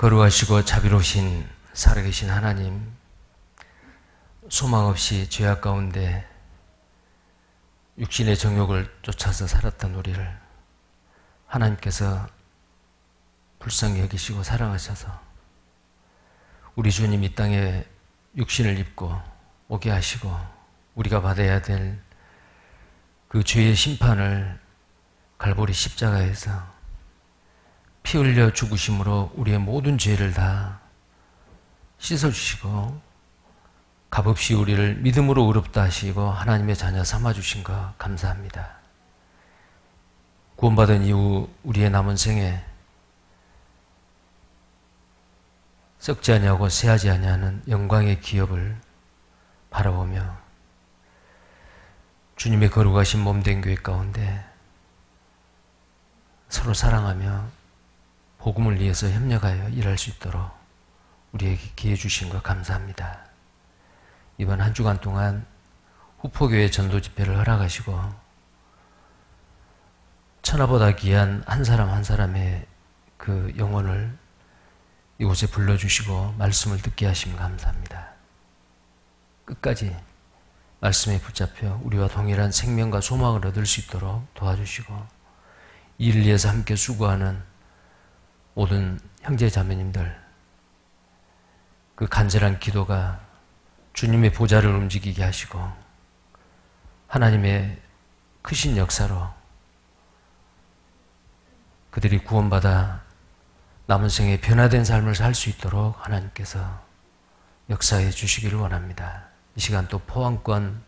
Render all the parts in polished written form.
거룩하시고 자비로우신 살아계신 하나님, 소망 없이 죄악 가운데 육신의 정욕을 쫓아서 살았던 우리를 하나님께서 불쌍히 여기시고 사랑하셔서 우리 주님 이 땅에 육신을 입고 오게 하시고 우리가 받아야 될 그 죄의 심판을 갈보리 십자가에서 피 흘려 죽으심으로 우리의 모든 죄를 다 씻어주시고 값없이 우리를 믿음으로 의롭다 하시고 하나님의 자녀 삼아주신 것 감사합니다. 구원받은 이후 우리의 남은 생에 썩지 아니하고 쇠하지 아니하는 영광의 기업을 바라보며 주님의 거룩하신 몸된 교회 가운데 서로 사랑하며 복음을 위해서 협력하여 일할 수 있도록 우리에게 기회 주신 것 감사합니다. 이번 한 주간 동안 후포교회 전도 집회를 허락하시고 천하보다 귀한 한 사람 한 사람의 그 영혼을 이곳에 불러주시고 말씀을 듣게 하시면 감사합니다. 끝까지 말씀에 붙잡혀 우리와 동일한 생명과 소망을 얻을 수 있도록 도와주시고 이를 위해서 함께 수고하는 모든 형제 자매님들, 그 간절한 기도가 주님의 보좌를 움직이게 하시고 하나님의 크신 역사로 그들이 구원받아 남은 생에 변화된 삶을 살 수 있도록 하나님께서 역사해 주시기를 원합니다. 이 시간 또 포항권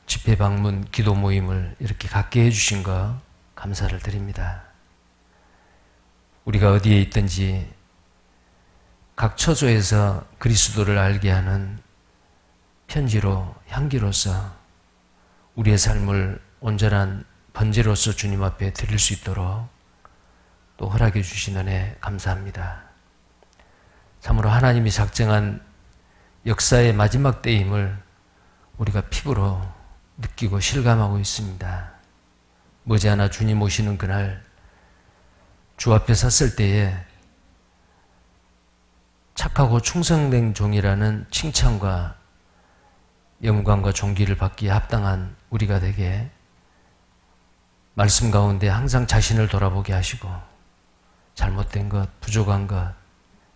집회 방문 기도 모임을 이렇게 갖게 해주신 거 감사를 드립니다. 우리가 어디에 있든지 각 처소에서 그리스도를 알게 하는 편지로 향기로서 우리의 삶을 온전한 번제로서 주님 앞에 드릴 수 있도록 또 허락해 주신 은혜 감사합니다. 참으로 하나님이 작정한 역사의 마지막 때임을 우리가 피부로 느끼고 실감하고 있습니다. 머지않아 주님 오시는 그날 주 앞에 섰을 때에 착하고 충성된 종이라는 칭찬과 영광과 존귀를 받기에 합당한 우리가 되게 말씀 가운데 항상 자신을 돌아보게 하시고 잘못된 것, 부족한 것,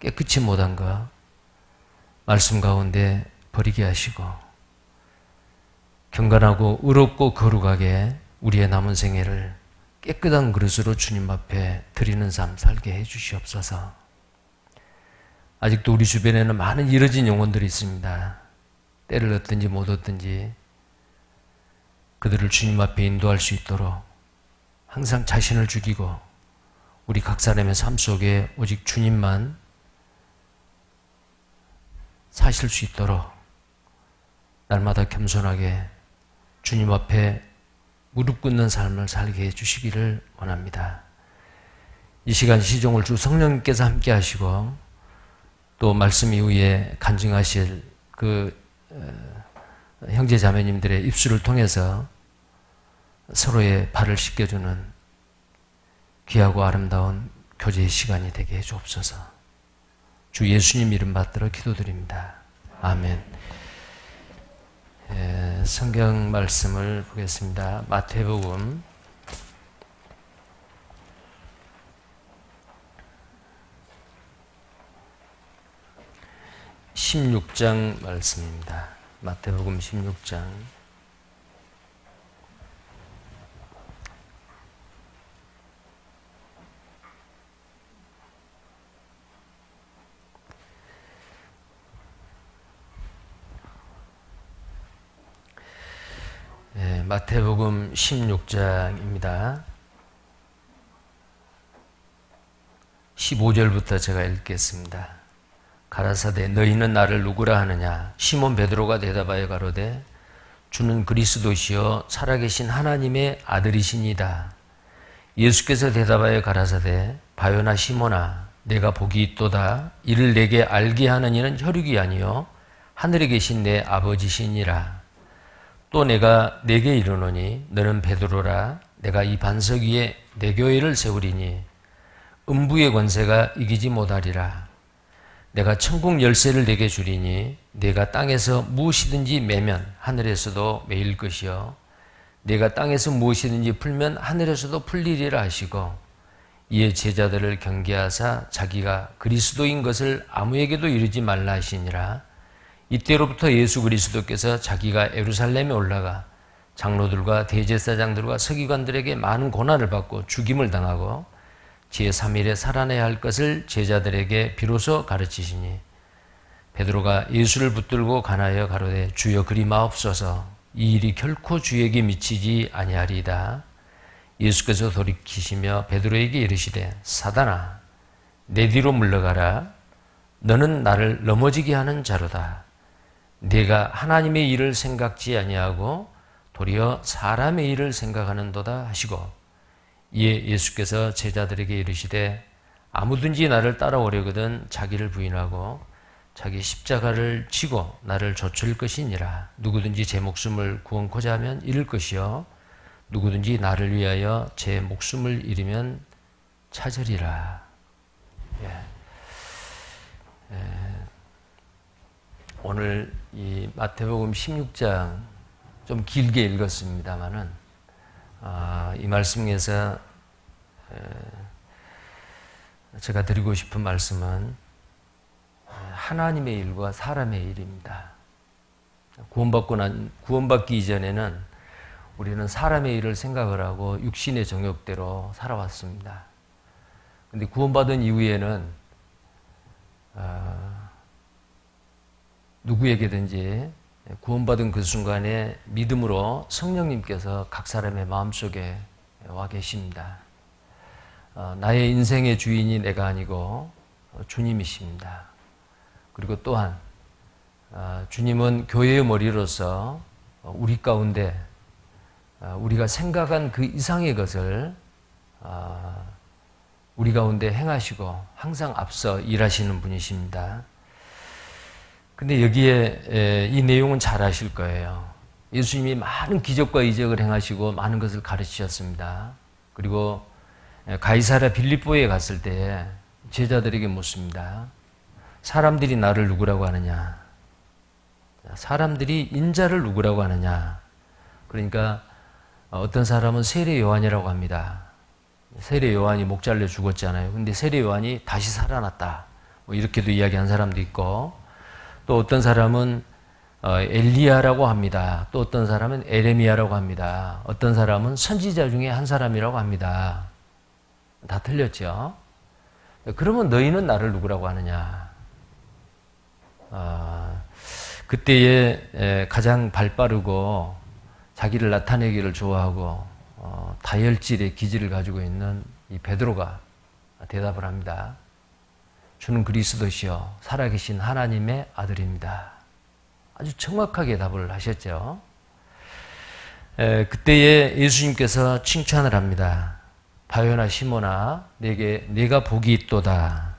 깨끗이 못한 것 말씀 가운데 버리게 하시고 경건하고 의롭고 거룩하게 우리의 남은 생애를 깨끗한 그릇으로 주님 앞에 드리는 삶 살게 해 주시옵소서. 아직도 우리 주변에는 많은 잃어진 영혼들이 있습니다. 때를 얻든지 못 얻든지 그들을 주님 앞에 인도할 수 있도록 항상 자신을 죽이고 우리 각 사람의 삶 속에 오직 주님만 사실 수 있도록 날마다 겸손하게 주님 앞에 무릎 꿇는 삶을 살게 해주시기를 원합니다. 이 시간 시종을 주 성령님께서 함께 하시고 또 말씀 이후에 간증하실 그 형제 자매님들의 입술을 통해서 서로의 발을 씻겨주는 귀하고 아름다운 교제의 시간이 되게 해주옵소서. 주 예수님 이름 받들어 기도드립니다. 아멘. 성경 말씀을 보겠습니다. 마태복음 16장 말씀입니다. 마태복음 16장 마태복음 16장입니다. 15절부터 제가 읽겠습니다. 가라사대 너희는 나를 누구라 하느냐? 시몬 베드로가 대답하여 가로되 주는 그리스도시요 살아계신 하나님의 아들이시니이다. 예수께서 대답하여 가라사대 바요나 시몬아 내가 복이 있도다. 이를 내게 알게 하는 이는 혈육이 아니요 하늘에 계신 내 아버지시니라. 또 내가 네게 이르노니 너는 베드로라. 내가 이 반석 위에 내 교회를 세우리니 음부의 권세가 이기지 못하리라. 내가 천국 열쇠를 내게 주리니 내가 땅에서 무엇이든지 매면 하늘에서도 매일 것이요 내가 땅에서 무엇이든지 풀면 하늘에서도 풀리리라 하시고 이에 제자들을 경계하사 자기가 그리스도인 것을 아무에게도 이르지 말라 하시니라. 이때로부터 예수 그리스도께서 자기가 예루살렘에 올라가 장로들과 대제사장들과 서기관들에게 많은 고난을 받고 죽임을 당하고 제3일에 살아내야 할 것을 제자들에게 비로소 가르치시니 베드로가 예수를 붙들고 간하여 가로되 주여 그리 마옵소서 이 일이 결코 주에게 미치지 아니하리이다. 예수께서 돌이키시며 베드로에게 이르시되 사단아 내 뒤로 물러가라. 너는 나를 넘어지게 하는 자로다. 네가 하나님의 일을 생각지 아니하고 도리어 사람의 일을 생각하는도다 하시고 이에 예수께서 제자들에게 이르시되 아무든지 나를 따라오려거든 자기를 부인하고 자기 십자가를 지고 나를 좇을 것이니라. 누구든지 제 목숨을 구원코자 하면 잃을 것이요 누구든지 나를 위하여 제 목숨을 잃으면 찾으리라. 오늘 이 마태복음 16장 좀 길게 읽었습니다만은 이 말씀에서 제가 드리고 싶은 말씀은 하나님의 일과 사람의 일입니다. 구원받기 이전에는 우리는 사람의 일을 생각을 하고 육신의 정욕대로 살아왔습니다. 그런데 구원받은 이후에는 누구에게든지 구원받은 그 순간에 믿음으로 성령님께서 각 사람의 마음속에 와 계십니다. 나의 인생의 주인이 내가 아니고 주님이십니다. 그리고 또한 주님은 교회의 머리로서 우리 가운데 우리가 생각한 그 이상의 것을 우리 가운데 행하시고 항상 앞서 일하시는 분이십니다. 근데 여기에 이 내용은 잘 아실 거예요. 예수님이 많은 기적과 이적을 행하시고 많은 것을 가르치셨습니다. 그리고 가이사랴 빌립보에 갔을 때 제자들에게 묻습니다. 사람들이 나를 누구라고 하느냐? 사람들이 인자를 누구라고 하느냐? 그러니까 어떤 사람은 세례 요한이라고 합니다. 세례 요한이 목 잘려 죽었잖아요. 근데 세례 요한이 다시 살아났다. 뭐 이렇게도 이야기한 사람도 있고, 또 어떤 사람은 엘리야라고 합니다. 또 어떤 사람은 에레미야라고 합니다. 어떤 사람은 선지자 중에 한 사람이라고 합니다. 다 틀렸죠? 그러면 너희는 나를 누구라고 하느냐? 그때에 가장 발빠르고 자기를 나타내기를 좋아하고 다혈질의 기질을 가지고 있는 이 베드로가 대답을 합니다. 주는 그리스도시요 살아계신 하나님의 아들입니다. 아주 정확하게 답을 하셨죠. 그때에 예수님께서 칭찬을 합니다. 바요나 시몬아 내가 복이 있도다.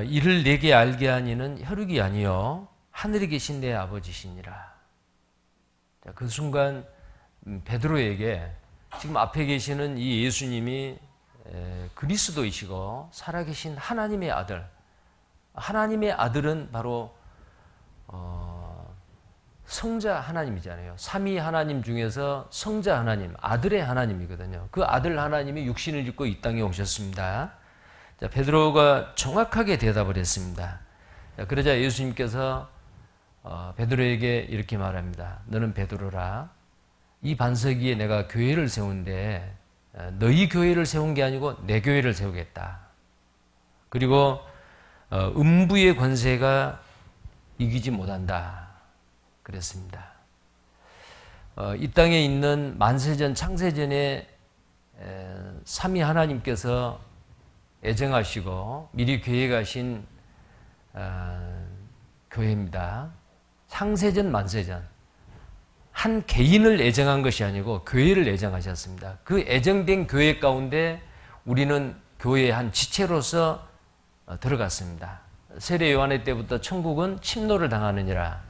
이를 내게 알게 하니는 혈육이 아니요 하늘에 계신 내 아버지시니라. 그 순간 베드로에게 지금 앞에 계시는 이 예수님이 그리스도이시고 살아계신 하나님의 아들, 하나님의 아들은 바로 성자 하나님이잖아요. 삼위 하나님 중에서 성자 하나님, 아들의 하나님이거든요. 그 아들 하나님이 육신을 입고 이 땅에 오셨습니다. 자, 베드로가 정확하게 대답을 했습니다. 자, 그러자 예수님께서 베드로에게 이렇게 말합니다. 너는 베드로라. 이 반석 위에 내가 교회를 세운데 너희 교회를 세운 게 아니고 내 교회를 세우겠다. 그리고 음부의 권세가 이기지 못한다. 그랬습니다. 이 땅에 있는 만세전 창세전에 삼위 하나님께서 애정하시고 미리 계획하신 교회입니다. 창세전 만세전 한 개인을 애정한 것이 아니고 교회를 애정하셨습니다. 그 애정된 교회 가운데 우리는 교회의 한 지체로서 들어갔습니다. 세례 요한의 때부터 천국은 침노를 당하느니라.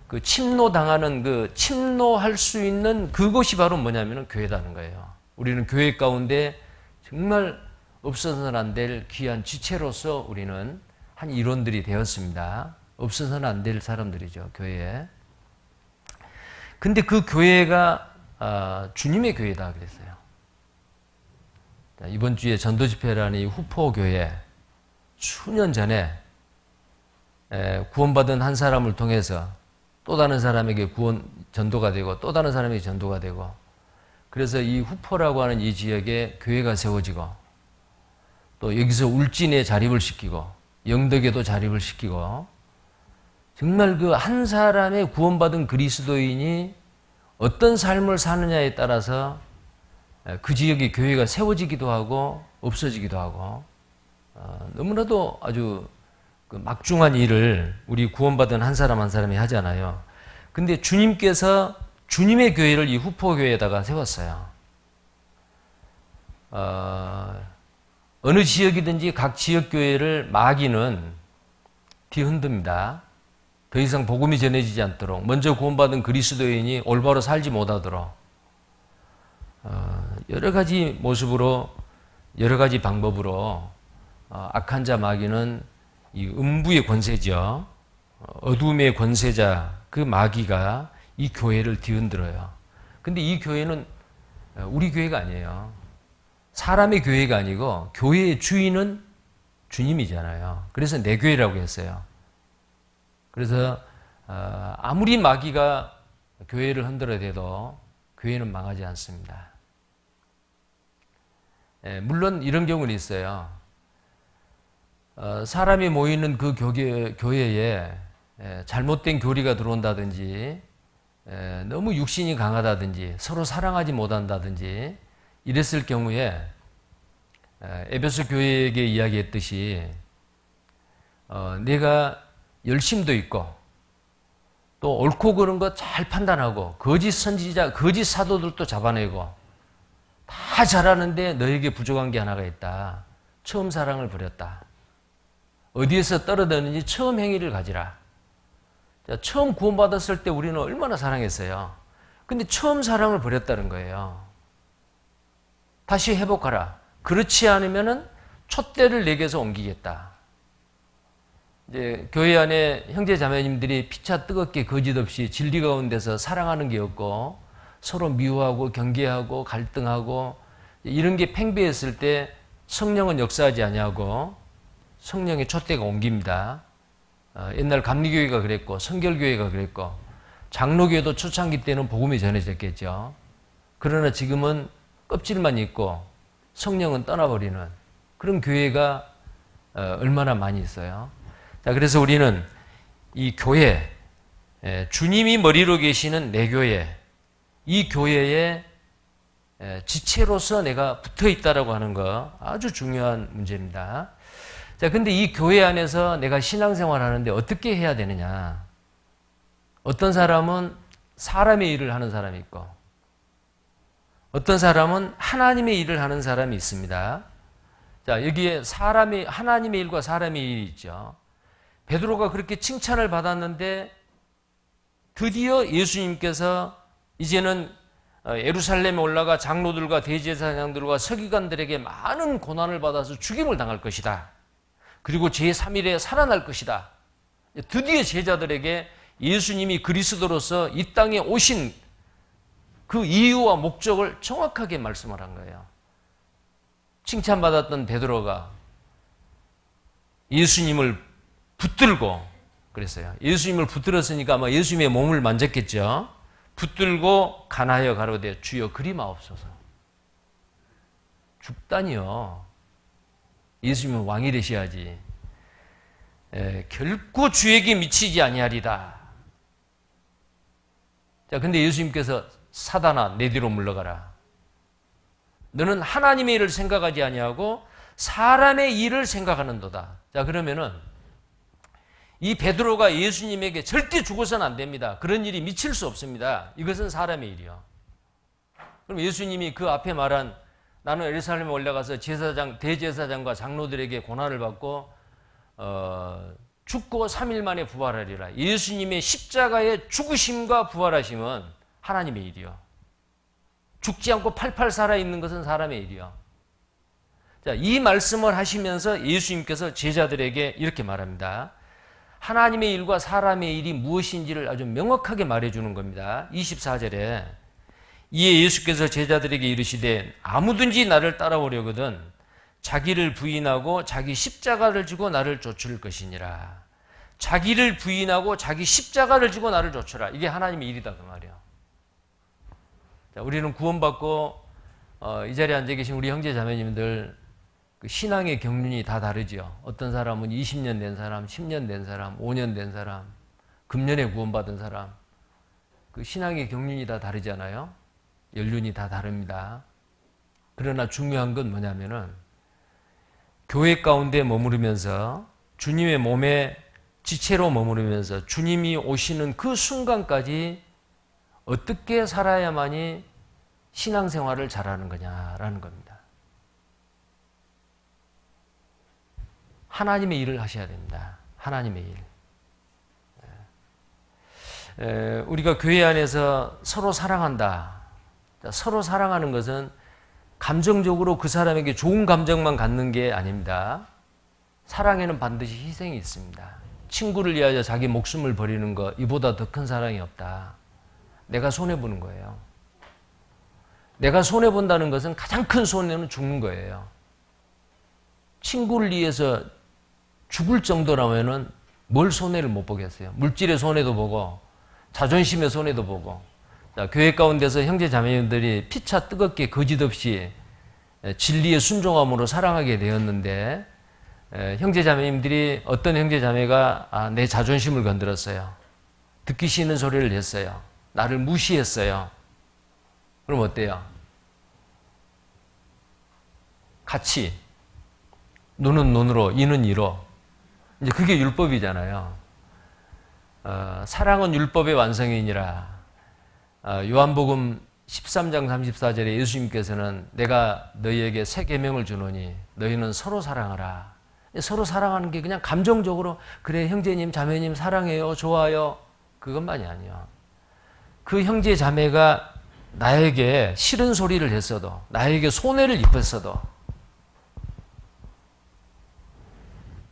그 침노당하는 그 침노할 수 있는 그곳이 바로 뭐냐면 교회다는 거예요. 우리는 교회 가운데 정말 없어서는 안 될 귀한 지체로서 우리는 한 일원들이 되었습니다. 없어서는 안 될 사람들이죠, 교회에. 근데 그 교회가 주님의 교회다 그랬어요. 이번 주에 전도집회라는 이 후포교회, 수년 전에 구원받은 한 사람을 통해서 또 다른 사람에게 전도가 되고 또 다른 사람에게 전도가 되고, 그래서 이 후포라고 하는 이 지역에 교회가 세워지고, 또 여기서 울진에 자립을 시키고 영덕에도 자립을 시키고, 정말 그 한 사람의 구원받은 그리스도인이 어떤 삶을 사느냐에 따라서 그 지역에 교회가 세워지기도 하고 없어지기도 하고, 너무나도 아주 그 막중한 일을 우리 구원받은 한 사람 한 사람이 하잖아요. 근데 주님께서 주님의 교회를 이 후포교회에다가 세웠어요. 어느 지역이든지 각 지역교회를 마귀는 뒤흔듭니다. 더 이상 복음이 전해지지 않도록, 먼저 구원받은 그리스도인이 올바로 살지 못하도록 여러 가지 모습으로, 여러 가지 방법으로 악한 자 마귀는 이 음부의 권세죠. 어둠의 권세자 그 마귀가 이 교회를 뒤흔들어요. 근데 이 교회는 우리 교회가 아니에요. 사람의 교회가 아니고 교회의 주인은 주님이잖아요. 그래서 내 교회라고 했어요. 그래서 아무리 마귀가 교회를 흔들어대도 교회는 망하지 않습니다. 물론 이런 경우는 있어요. 사람이 모이는 그 교회에 잘못된 교리가 들어온다든지, 너무 육신이 강하다든지, 서로 사랑하지 못한다든지 이랬을 경우에 에베소 교회에게 이야기했듯이 내가 열심도 있고 또 옳고 그른 거 잘 판단하고 거짓 선지자, 거짓 사도들도 잡아내고 다 잘하는데 너에게 부족한 게 하나가 있다. 처음 사랑을 버렸다. 어디에서 떨어졌는지 처음 행위를 가지라. 자, 처음 구원받았을 때 우리는 얼마나 사랑했어요. 근데 처음 사랑을 버렸다는 거예요. 다시 회복하라. 그렇지 않으면은 촛대를 내게서 옮기겠다. 이제 교회 안에 형제 자매님들이 피차 뜨겁게 거짓 없이 진리 가운데서 사랑하는 게 없고 서로 미워하고 경계하고 갈등하고 이런 게 팽배했을 때 성령은 역사하지 아니하고 성령의 촛대가 옮깁니다. 옛날 감리교회가 그랬고 성결교회가 그랬고 장로교회도 초창기 때는 복음이 전해졌겠죠. 그러나 지금은 껍질만 있고 성령은 떠나버리는 그런 교회가 얼마나 많이 있어요. 자, 그래서 우리는 이 교회, 주님이 머리로 계시는 내 교회, 이 교회에 지체로서 내가 붙어 있다라고 하는 거 아주 중요한 문제입니다. 자, 근데 이 교회 안에서 내가 신앙생활 하는데 어떻게 해야 되느냐? 어떤 사람은 사람의 일을 하는 사람이 있고, 어떤 사람은 하나님의 일을 하는 사람이 있습니다. 자, 여기에 하나님의 일과 사람의 일이 있죠. 베드로가 그렇게 칭찬을 받았는데 드디어 예수님께서 이제는 예루살렘에 올라가 장로들과 대제사장들과 서기관들에게 많은 고난을 받아서 죽임을 당할 것이다. 그리고 제3일에 살아날 것이다. 드디어 제자들에게 예수님이 그리스도로서 이 땅에 오신 그 이유와 목적을 정확하게 말씀을 한 거예요. 칭찬받았던 베드로가 예수님을 붙들고 그랬어요. 예수님을 붙들었으니까 아마 예수님의 몸을 만졌겠죠. 붙들고 간하여 가로되 주여 그리마옵소서. 죽다니요. 예수님은 왕이 되셔야지. 결코 주에게 미치지 아니하리다. 자, 근데 예수님께서 사단아 내 뒤로 물러가라. 너는 하나님의 일을 생각하지 아니하고 사람의 일을 생각하는도다. 자, 그러면은 이 베드로가 예수님에게 절대 죽어서는 안 됩니다. 그런 일이 미칠 수 없습니다. 이것은 사람의 일이요. 그럼 예수님이 그 앞에 말한 나는 예루살렘에 올라가서 대제사장과 장로들에게 고난을 받고 죽고 3일 만에 부활하리라. 예수님의 십자가의 죽으심과 부활하심은 하나님의 일이요. 죽지 않고 팔팔 살아있는 것은 사람의 일이요. 자, 이 말씀을 하시면서 예수님께서 제자들에게 이렇게 말합니다. 하나님의 일과 사람의 일이 무엇인지를 아주 명확하게 말해주는 겁니다. 24절에 이에 예수께서 제자들에게 이르시되 아무든지 나를 따라오려거든 자기를 부인하고 자기 십자가를 지고 나를 쫓을 것이니라. 자기를 부인하고 자기 십자가를 지고 나를 쫓으라. 이게 하나님의 일이다 그 말이에요. 자, 우리는 구원받고 이 자리에 앉아 계신 우리 형제 자매님들 그 신앙의 경륜이 다 다르죠. 어떤 사람은 20년 된 사람, 10년 된 사람, 5년 된 사람, 금년에 구원받은 사람, 그 신앙의 경륜이 다 다르잖아요. 연륜이 다 다릅니다. 그러나 중요한 건 뭐냐면은 교회 가운데 머무르면서 주님의 몸에 지체로 머무르면서 주님이 오시는 그 순간까지 어떻게 살아야만이 신앙생활을 잘하는 거냐라는 겁니다. 하나님의 일을 하셔야 됩니다. 하나님의 일. 우리가 교회 안에서 서로 사랑한다. 서로 사랑하는 것은 감정적으로 그 사람에게 좋은 감정만 갖는 게 아닙니다. 사랑에는 반드시 희생이 있습니다. 친구를 위하여 자기 목숨을 버리는 것, 이보다 더 큰 사랑이 없다. 내가 손해보는 거예요. 내가 손해본다는 것은 가장 큰 손해는 죽는 거예요. 친구를 위해서 죽을 정도라면 뭘 손해를 못 보겠어요. 물질의 손해도 보고 자존심의 손해도 보고. 자, 교회 가운데서 형제 자매님들이 피차 뜨겁게 거짓없이 진리의 순종함으로 사랑하게 되었는데 형제 자매님들이 어떤 형제 자매가 내 자존심을 건드렸어요. 듣기 싫은 소리를 했어요. 나를 무시했어요. 그럼 어때요? 같이 눈은 눈으로 이는 이로 이제 그게 율법이잖아요. 사랑은 율법의 완성이니라. 요한복음 13장 34절에 예수님께서는 내가 너희에게 새 계명을 주노니 너희는 서로 사랑하라. 서로 사랑하는 게 그냥 감정적으로 그래 형제님 자매님 사랑해요 좋아요 그것만이 아니에요. 그 형제 자매가 나에게 싫은 소리를 했어도 나에게 손해를 입혔어도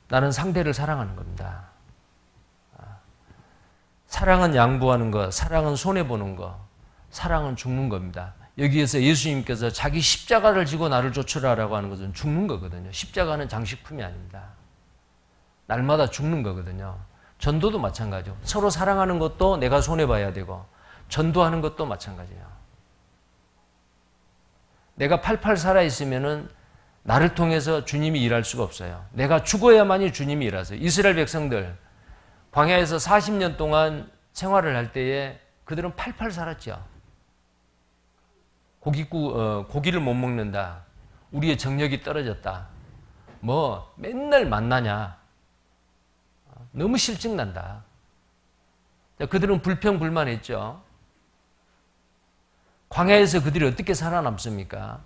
나는 상대를 사랑하는 겁니다. 사랑은 양보하는 것, 사랑은 손해보는 것, 사랑은 죽는 겁니다. 여기에서 예수님께서 자기 십자가를 지고 나를 쫓으라라고 하는 것은 죽는 거거든요. 십자가는 장식품이 아닙니다. 날마다 죽는 거거든요. 전도도 마찬가지죠. 서로 사랑하는 것도 내가 손해봐야 되고 전도하는 것도 마찬가지예요. 내가 팔팔 살아있으면은 나를 통해서 주님이 일할 수가 없어요. 내가 죽어야만이 주님이 일하세요. 이스라엘 백성들 광야에서 40년 동안 생활을 할 때에 그들은 팔팔 살았죠. 고기를 못 먹는다. 우리의 정력이 떨어졌다. 뭐 맨날 만나냐. 너무 실증난다. 그들은 불평불만했죠. 광야에서 그들이 어떻게 살아남습니까?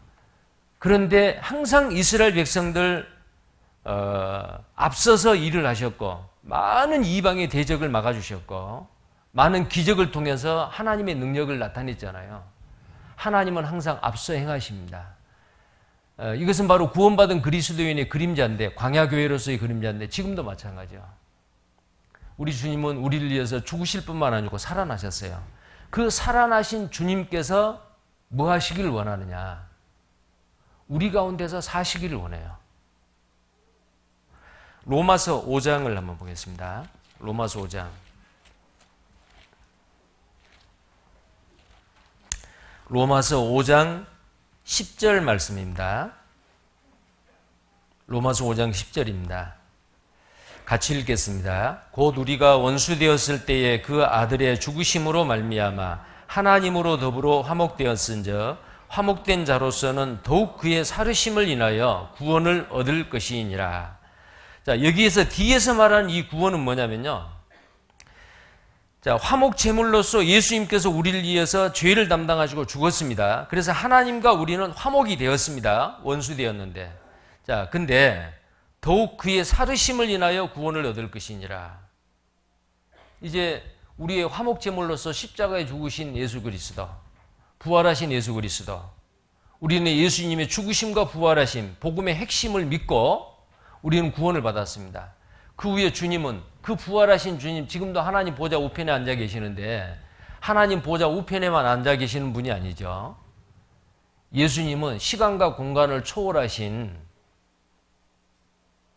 그런데 항상 이스라엘 백성들 앞서서 일을 하셨고 많은 이방의 대적을 막아주셨고 많은 기적을 통해서 하나님의 능력을 나타냈잖아요. 하나님은 항상 앞서 행하십니다. 이것은 바로 구원받은 그리스도인의 그림자인데 광야교회로서의 그림자인데 지금도 마찬가지죠. 우리 주님은 우리를 위해서 죽으실 뿐만 아니고 살아나셨어요. 그 살아나신 주님께서 뭐 하시기를 원하느냐? 우리 가운데서 사시기를 원해요. 로마서 5장을 한번 보겠습니다. 로마서 5장. 로마서 5장 10절 말씀입니다. 로마서 5장 10절입니다. 같이 읽겠습니다. 곧 우리가 원수 되었을 때에 그 아들의 죽으심으로 말미암아 하나님으로 더불어 화목되었은즉 화목된 자로서는 더욱 그의 살으심을 인하여 구원을 얻을 것이니라. 자, 여기에서 뒤에서 말하는 이 구원은 뭐냐면요. 자, 화목 제물로서 예수님께서 우리를 위해서 죄를 담당하시고 죽었습니다. 그래서 하나님과 우리는 화목이 되었습니다. 원수 되었는데. 자, 근데 더욱 그의 살으심을 인하여 구원을 얻을 것이니라. 이제 우리의 화목 제물로서 십자가에 죽으신 예수 그리스도, 부활하신 예수 그리스도, 우리는 예수님의 죽으심과 부활하심, 복음의 핵심을 믿고 우리는 구원을 받았습니다. 그 후에 주님은, 그 부활하신 주님, 지금도 하나님 보좌 우편에 앉아 계시는데 하나님 보좌 우편에만 앉아 계시는 분이 아니죠. 예수님은 시간과 공간을 초월하신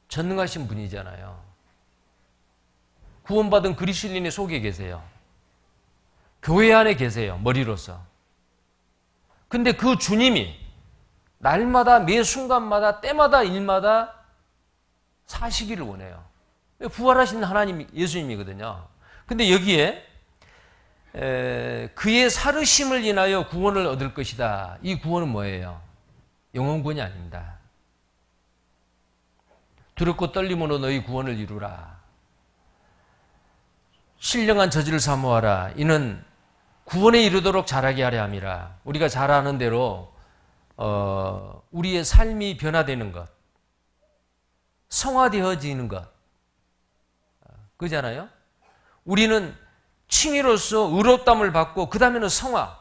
전능하신 분이잖아요. 구원받은 그리스도인의 속에 계세요. 교회 안에 계세요. 머리로서. 근데 그 주님이 날마다 매 순간마다 때마다 일마다 사시기를 원해요. 부활하신 하나님 예수님이거든요. 근데 여기에 그의 살으심을 인하여 구원을 얻을 것이다. 이 구원은 뭐예요? 영원 구원이 아닙니다. 두렵고 떨림으로 너희 구원을 이루라. 신령한 저지를 사모하라. 이는 구원에 이르도록 자라게 하려 함이라. 우리가 잘 아는 대로 우리의 삶이 변화되는 것, 성화되어지는 것, 그잖아요. 우리는 칭의로서 의롭다함을 받고 그 다음에는 성화.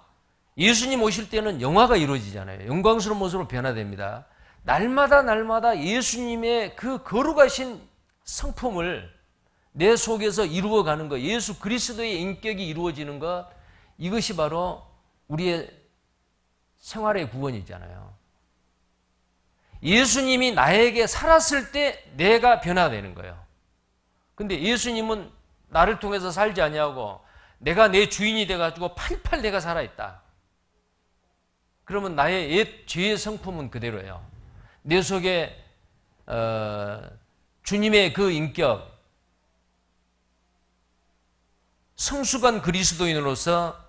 예수님 오실 때는 영화가 이루어지잖아요. 영광스러운 모습으로 변화됩니다. 날마다 예수님의 그 거룩하신 성품을 내 속에서 이루어가는 것, 예수 그리스도의 인격이 이루어지는 것, 이것이 바로 우리의 생활의 구원이잖아요. 예수님이 나에게 살았을 때 내가 변화되는 거예요. 근데 예수님은 나를 통해서 살지 아니하고 내가 내 주인이 돼가지고 팔팔 내가 살아있다. 그러면 나의 옛 죄의 성품은 그대로예요. 내 속에 주님의 그 인격, 성숙한 그리스도인으로서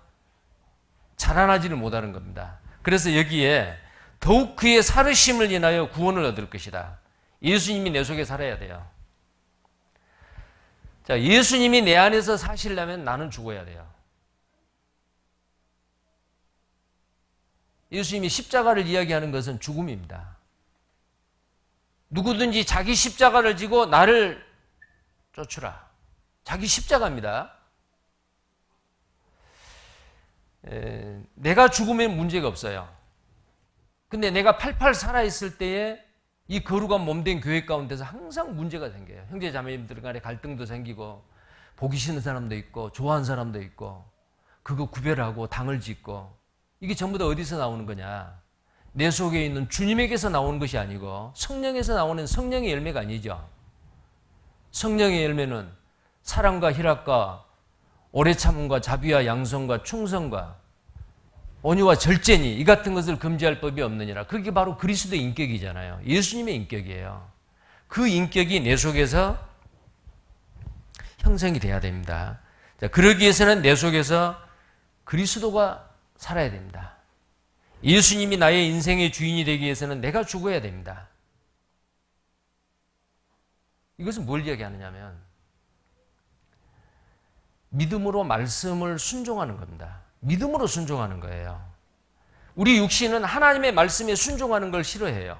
자라나지를 못하는 겁니다. 그래서 여기에 더욱 그의 살으심을 인하여 구원을 얻을 것이다. 예수님이 내 속에 살아야 돼요. 자, 예수님이 내 안에서 사시려면 나는 죽어야 돼요. 예수님이 십자가를 이야기하는 것은 죽음입니다. 누구든지 자기 십자가를 지고 나를 쫓으라. 자기 십자가입니다. 내가 죽으면 문제가 없어요. 근데 내가 팔팔 살아있을 때에 이 거룩한 몸된 교회 가운데서 항상 문제가 생겨요. 형제 자매님들 간에 갈등도 생기고 보기 싫은 사람도 있고 좋아하는 사람도 있고 그거 구별하고 당을 짓고 이게 전부 다 어디서 나오는 거냐? 내 속에 있는 주님에게서 나오는 것이 아니고 성령에서 나오는 성령의 열매가 아니죠. 성령의 열매는 사랑과 희락과 오래 참음과 자비와 양성과 충성과 온유와 절제니 이 같은 것을 금지할 법이 없느니라. 그게 바로 그리스도의 인격이잖아요. 예수님의 인격이에요. 그 인격이 내 속에서 형성이 돼야 됩니다. 자, 그러기 위해서는 내 속에서 그리스도가 살아야 됩니다. 예수님이 나의 인생의 주인이 되기 위해서는 내가 죽어야 됩니다. 이것은 뭘 이야기하느냐면 믿음으로 말씀을 순종하는 겁니다. 믿음으로 순종하는 거예요. 우리 육신은 하나님의 말씀에 순종하는 걸 싫어해요.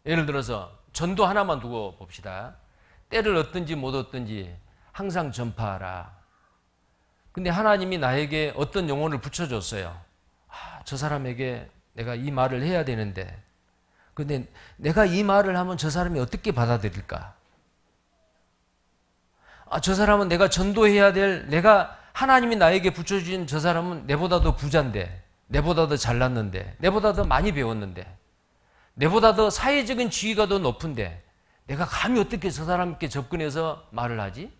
예를 들어서 전도 하나만 두고 봅시다. 때를 얻든지 못 얻든지 항상 전파하라. 근데 하나님이 나에게 어떤 영혼을 붙여줬어요. 저 사람에게 내가 이 말을 해야 되는데 근데 내가 이 말을 하면 저 사람이 어떻게 받아들일까? 저 사람은 내가 전도해야 될, 내가 하나님이 나에게 붙여주신 저 사람은 내보다 더 부자인데, 내보다 더 잘났는데, 내보다 더 많이 배웠는데, 내보다 더 사회적인 지위가 더 높은데 내가 감히 어떻게 저 사람께 접근해서 말을 하지?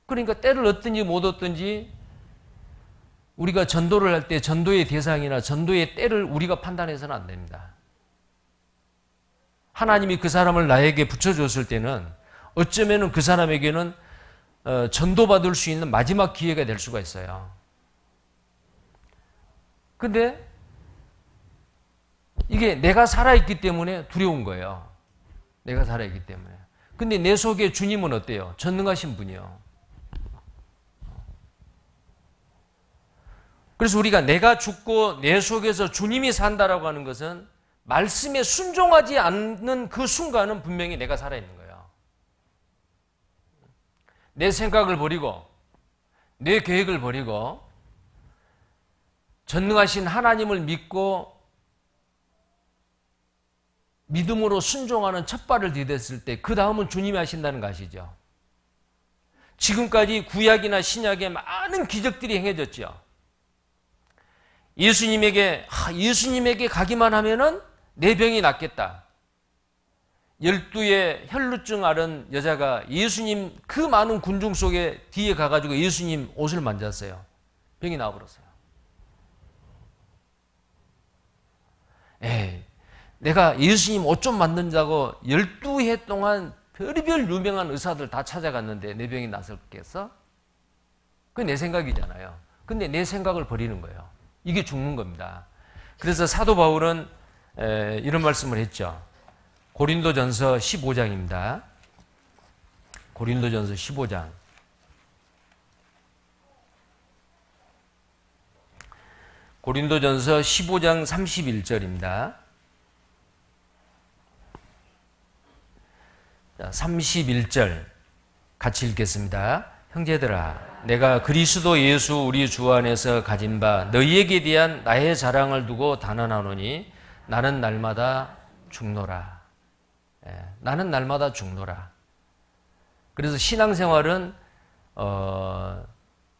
그러니까 때를 얻든지 못 얻든지 우리가 전도를 할 때 전도의 대상이나 전도의 때를 우리가 판단해서는 안 됩니다. 하나님이 그 사람을 나에게 붙여줬을 때는 어쩌면 그 사람에게는 전도받을 수 있는 마지막 기회가 될 수가 있어요. 근데 이게 내가 살아있기 때문에 두려운 거예요. 내가 살아있기 때문에. 근데 내 속에 주님은 어때요? 전능하신 분이요. 그래서 우리가 내가 죽고 내 속에서 주님이 산다라고 하는 것은 말씀에 순종하지 않는 그 순간은 분명히 내가 살아있는 거예요. 내 생각을 버리고 내 계획을 버리고 전능하신 하나님을 믿고 믿음으로 순종하는 첫 발을 디뎠을 때 그 다음은 주님이 하신다는 거 아시죠? 지금까지 구약이나 신약에 많은 기적들이 행해졌죠. 예수님에게 가기만 하면은 내 병이 낫겠다. 12의 혈루증 앓은 여자가 예수님 그 많은 군중 속에 뒤에 가가지고 예수님 옷을 만졌어요. 병이 나와버렸어요. 내가 예수님 옷 좀 만든다고 12해 동안 별의별 유명한 의사들 다 찾아갔는데 내 병이 나았겠어? 그게 내 생각이잖아요. 근데 내 생각을 버리는 거예요. 이게 죽는 겁니다. 그래서 사도 바울은 이런 말씀을 했죠. 고린도전서 15장입니다. 고린도전서 15장. 고린도전서 15장 31절입니다. 자, 31절 같이 읽겠습니다. 형제들아, 내가 그리스도 예수 우리 주 안에서 가진 바 너희에게 대한 나의 자랑을 두고 단언하노니 나는 날마다 죽노라. 나는 날마다 죽노라. 그래서 신앙생활은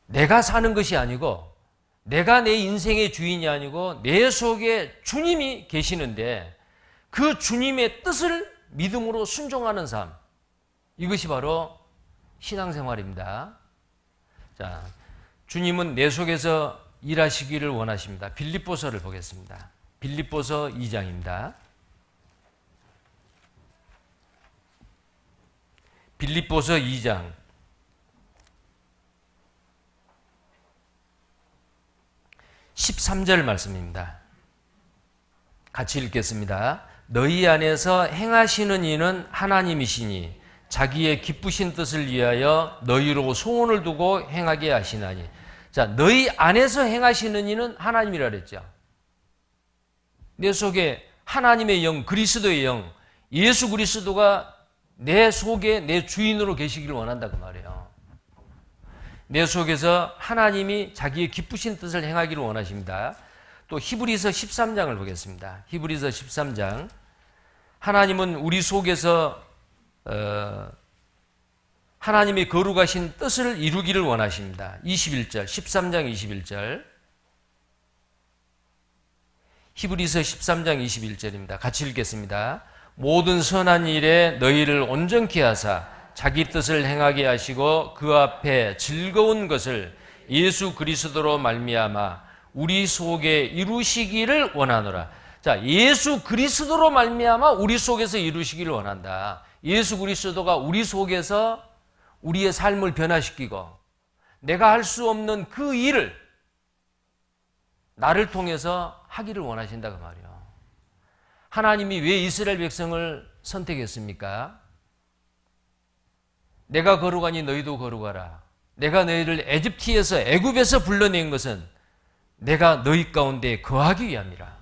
내가 사는 것이 아니고 내가 내 인생의 주인이 아니고 내 속에 주님이 계시는데 그 주님의 뜻을 믿음으로 순종하는 삶, 이것이 바로 신앙생활입니다. 자, 주님은 내 속에서 일하시기를 원하십니다. 빌립보서를 보겠습니다. 빌립보서 2장입니다. 빌립보서 2장 13절 말씀입니다. 같이 읽겠습니다. 너희 안에서 행하시는 이는 하나님이시니 자기의 기쁘신 뜻을 위하여 너희로 소원을 두고 행하게 하시나니. 자, 너희 안에서 행하시는 이는 하나님이라 그랬죠. 내 속에 하나님의 영, 그리스도의 영, 예수 그리스도가 내 속에 내 주인으로 계시기를 원한다 그 말이에요. 내 속에서 하나님이 자기의 기쁘신 뜻을 행하기를 원하십니다. 또 히브리서 13장을 보겠습니다. 히브리서 13장. 하나님은 우리 속에서 하나님의 거룩하신 뜻을 이루기를 원하십니다. 21절, 13장 21절. 히브리서 13장 21절입니다. 같이 읽겠습니다. 모든 선한 일에 너희를 온전케 하사 자기 뜻을 행하게 하시고 그 앞에 즐거운 것을 예수 그리스도로 말미암아 우리 속에 이루시기를 원하노라. 자, 예수 그리스도로 말미암아 우리 속에서 이루시기를 원한다. 예수 그리스도가 우리 속에서 우리의 삶을 변화시키고 내가 할 수 없는 그 일을 나를 통해서 하기를 원하신다 그 말이에요. 하나님이 왜 이스라엘 백성을 선택했습니까? 내가 거룩하니 너희도 거룩하라. 내가 너희를 에집트에서 애굽에서 불러낸 것은 내가 너희 가운데 거하기 위함이라.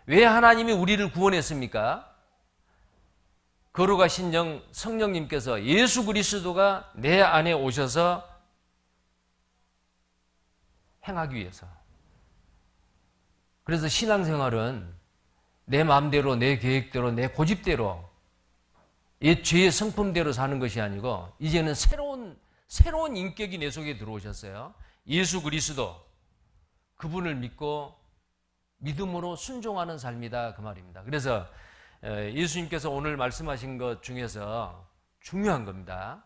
왜 하나님이 우리를 구원했습니까? 거룩하신 영 성령님께서 예수 그리스도가 내 안에 오셔서 행하기 위해서. 그래서 신앙생활은 내 마음대로, 내 계획대로, 내 고집대로, 옛 죄의 성품대로 사는 것이 아니고 이제는 새로운 인격이 내 속에 들어오셨어요. 예수 그리스도, 그분을 믿고 믿음으로 순종하는 삶이다 그 말입니다. 그래서 예수님께서 오늘 말씀하신 것 중에서 중요한 겁니다.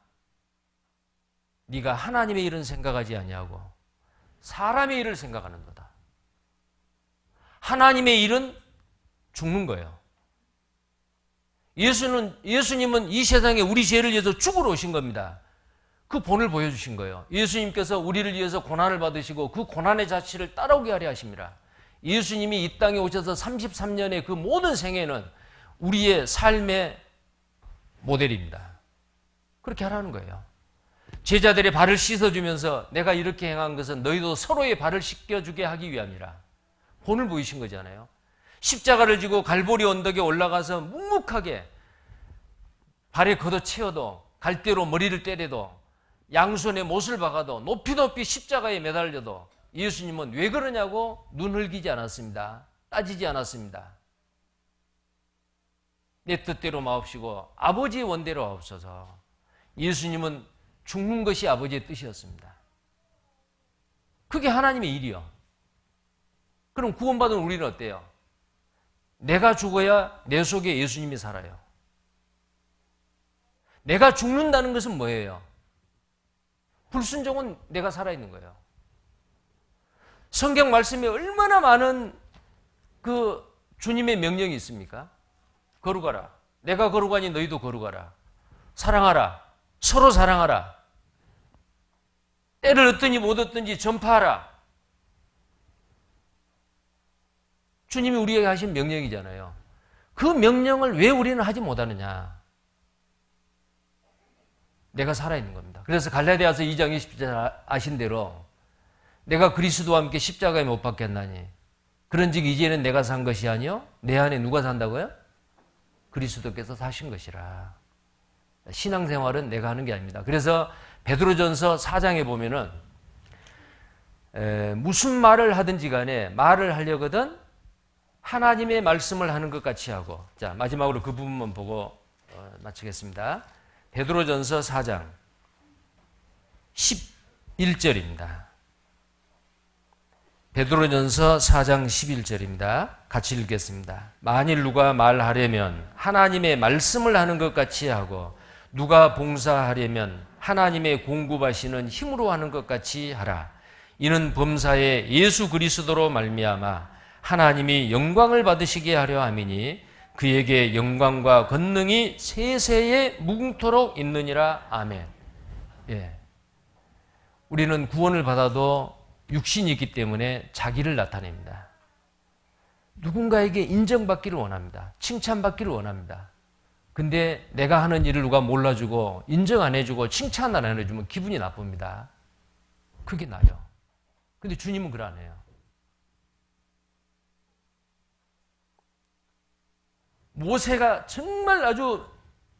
네가 하나님의 일은 생각하지 아니하고 사람의 일을 생각하는 거다. 하나님의 일은 죽는 거예요. 예수님은 이 세상에 우리 죄를 위해서 죽으러 오신 겁니다. 그 본을 보여주신 거예요. 예수님께서 우리를 위해서 고난을 받으시고 그 고난의 자취를 따라오게 하려 하십니다. 예수님이 이 땅에 오셔서 33년의 그 모든 생애는 우리의 삶의 모델입니다. 그렇게 하라는 거예요. 제자들의 발을 씻어주면서 내가 이렇게 행한 것은 너희도 서로의 발을 씻겨주게 하기 위함이라. 본을 보이신 거잖아요. 십자가를 지고 갈보리 언덕에 올라가서 묵묵하게 발에 걷어채어도 갈대로 머리를 때려도 양손에 못을 박아도 높이 높이 십자가에 매달려도 예수님은 왜 그러냐고 눈 흘기지 않았습니다. 따지지 않았습니다. 내 뜻대로 마옵시고 아버지의 원대로 하옵소서. 예수님은 죽는 것이 아버지의 뜻이었습니다. 그게 하나님의 일이요. 그럼 구원받은 우리는 어때요? 내가 죽어야 내 속에 예수님이 살아요. 내가 죽는다는 것은 뭐예요? 불순종은 내가 살아있는 거예요. 성경 말씀에 얼마나 많은 그 주님의 명령이 있습니까? 거룩하라. 내가 거룩하니 너희도 거룩하라. 사랑하라. 서로 사랑하라. 때를 얻든지 못 얻든지 전파하라. 주님이 우리에게 하신 명령이잖아요. 그 명령을 왜 우리는 하지 못하느냐? 내가 살아있는 겁니다. 그래서 갈라디아서 2장 20절 아신 대로 내가 그리스도와 함께 십자가에 못 박혔나니 그런즉 이제는 내가 산 것이 아니요 내 안에 누가 산다고요? 그리스도께서 사신 것이라. 신앙생활은 내가 하는 게 아닙니다. 그래서 베드로전서 4장에 보면은 무슨 말을 하든지 간에 말을 하려거든 하나님의 말씀을 하는 것 같이 하고. 자, 마지막으로 그 부분만 보고 마치겠습니다. 베드로전서 4장 11절입니다. 베드로전서 4장 11절입니다. 같이 읽겠습니다. 만일 누가 말하려면 하나님의 말씀을 하는 것 같이 하고 누가 봉사하려면 하나님의 공급하시는 힘으로 하는 것 같이 하라. 이는 범사에 예수 그리스도로 말미암아 하나님이 영광을 받으시게 하려 함이니 그에게 영광과 권능이 세세에 무궁토록 있느니라. 아멘. 예. 우리는 구원을 받아도 육신이 있기 때문에 자기를 나타냅니다. 누군가에게 인정받기를 원합니다. 칭찬받기를 원합니다. 근데 내가 하는 일을 누가 몰라주고 인정 안 해주고 칭찬 안 해주면 기분이 나쁩니다. 그게 나요. 근데 주님은 그러 안 해요. 모세가 정말 아주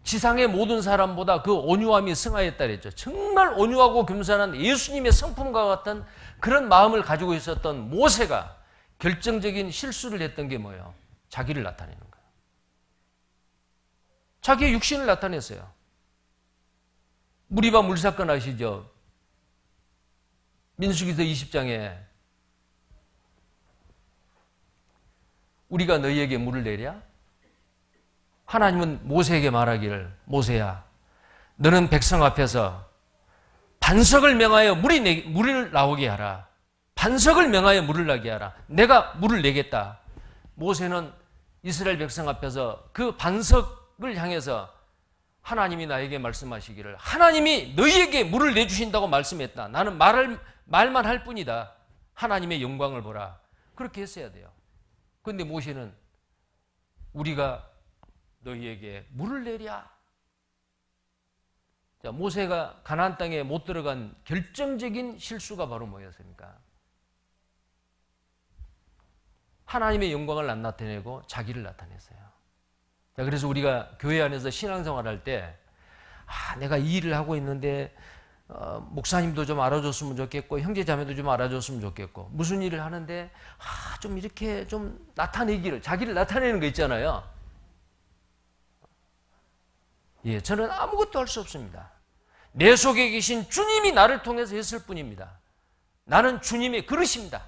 지상의 모든 사람보다 그 온유함이 승하였다 그랬죠. 정말 온유하고 겸손한 예수님의 성품과 같은 그런 마음을 가지고 있었던 모세가 결정적인 실수를 했던 게 뭐예요? 자기를 나타내는 거예요. 자기의 육신을 나타냈어요. 무리바 물사건 아시죠? 민수기서 20장에 우리가 너희에게 물을 내랴? 하나님은 모세에게 말하기를 모세야 너는 백성 앞에서 반석을 명하여 물을 나오게 하라. 반석을 명하여 물을 나게 하라. 내가 물을 내겠다. 모세는 이스라엘 백성 앞에서 그 반석을 향해서 하나님이 나에게 말씀하시기를 하나님이 너희에게 물을 내주신다고 말씀했다. 나는 말만 할 뿐이다. 하나님의 영광을 보라. 그렇게 했어야 돼요. 그런데 모세는 우리가 너희에게 물을 내랴. 자, 모세가 가나안 땅에 못 들어간 결정적인 실수가 바로 뭐였습니까? 하나님의 영광을 안 나타내고 자기를 나타냈어요. 자, 그래서 우리가 교회 안에서 신앙생활할 때 내가 이 일을 하고 있는데 목사님도 좀 알아줬으면 좋겠고 형제자매도 좀 알아줬으면 좋겠고 무슨 일을 하는데 좀 이렇게 좀 자기를 나타내는 거 있잖아요. 예, 저는 아무것도 할 수 없습니다. 내 속에 계신 주님이 나를 통해서 했을 뿐입니다. 나는 주님의 그릇입니다.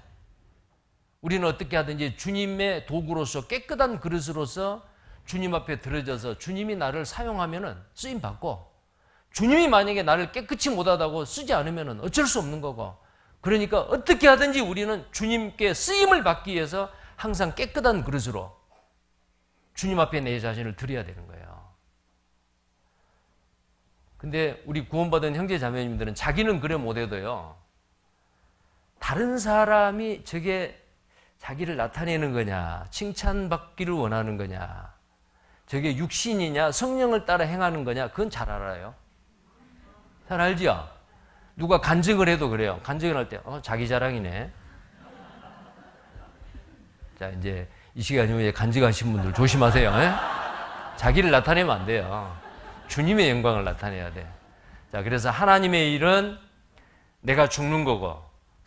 우리는 어떻게 하든지 주님의 도구로서 깨끗한 그릇으로서 주님 앞에 들어져서 주님이 나를 사용하면 쓰임받고 주님이 만약에 나를 깨끗이 못하다고 쓰지 않으면 어쩔 수 없는 거고 그러니까 어떻게 하든지 우리는 주님께 쓰임을 받기 위해서 항상 깨끗한 그릇으로 주님 앞에 내 자신을 드려야 되는 거예요. 근데 우리 구원받은 형제 자매님들은 자기는 그래 못해도요. 다른 사람이 저게 자기를 나타내는 거냐, 칭찬받기를 원하는 거냐, 저게 육신이냐, 성령을 따라 행하는 거냐, 그건 잘 알아요. 잘 알지요? 누가 간증을 해도 그래요. 간증을 할 때, 자기 자랑이네. 자, 이제 이 시간이면 간증하신 분들 조심하세요. 에? 자기를 나타내면 안 돼요. 주님의 영광을 나타내야 돼. 자, 그래서 하나님의 일은 내가 죽는 거고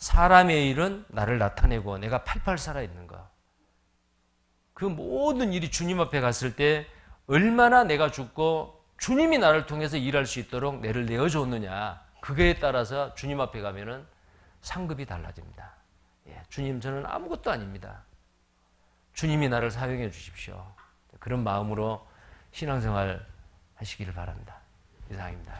사람의 일은 나를 나타내고 내가 팔팔 살아있는 거. 그 모든 일이 주님 앞에 갔을 때 얼마나 내가 죽고 주님이 나를 통해서 일할 수 있도록 내를 내어줬느냐. 그거에 따라서 주님 앞에 가면은 상급이 달라집니다. 예, 주님 저는 아무것도 아닙니다. 주님이 나를 사용해 주십시오. 그런 마음으로 신앙생활 하시기를 바랍니다. 이상입니다.